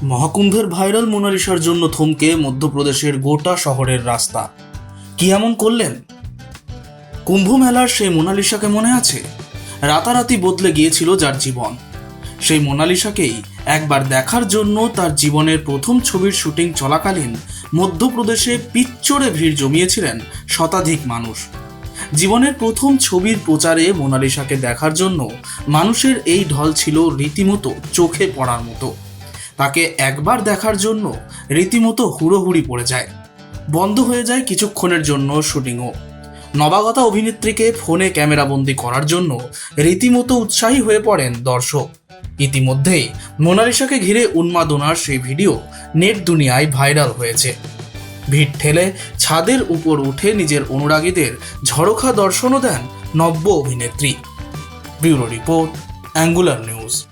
মহাকুম্ভের viral মোনালিসার জন্য থমকে মধ্যপ্রদেশের গোটা শহরের রাস্তা। কি এমন করলেন? কুম্ভ মেলার সেই মোনালিসাকে মনে আছে? রাতারাতি বদলে গিয়েছিল যার জীবন। সেই মোনালিসাকেই একবার দেখার জন্য তার জীবনের প্রথম ছবির শুটিং চলাকালীন মধ্যপ্রদেশে পিচ্চড়ে ভিড় জমিয়েছিলেন শতাধিক মানুষ। জীবনের প্রথম ছবির প্রচারে মোনালিসাকে দেখার জন্য মানুষের এই ঢল ছিল রীতিমতো চোখে পড়ার মতো। তাকে একবার দেখার জন্য রীতিমতো হুড়োহুড়ি পড়ে যায়। বন্ধ হয়ে যায় কিছুক্ষণের জন্য শুটিংও। নবাগতা অভিনেত্রীকে ফোনে ক্যামেরাবন্দি করার জন্য রীতিমতো উৎসাহী হয়ে পড়েন দর্শক। ইতিমধ্যেই মোনালিসাকে ঘিরে উন্মাদনার সেই ভিডিও নেট দুনিয়ায় ভাইরাল হয়েছে। ভিড় ঠেলে ছাদের উপর উঠে নিজের অনুরাগীদের ঝড়োখা দর্শনও দেন নব্য অভিনেত্রী। Bureau report, angular news.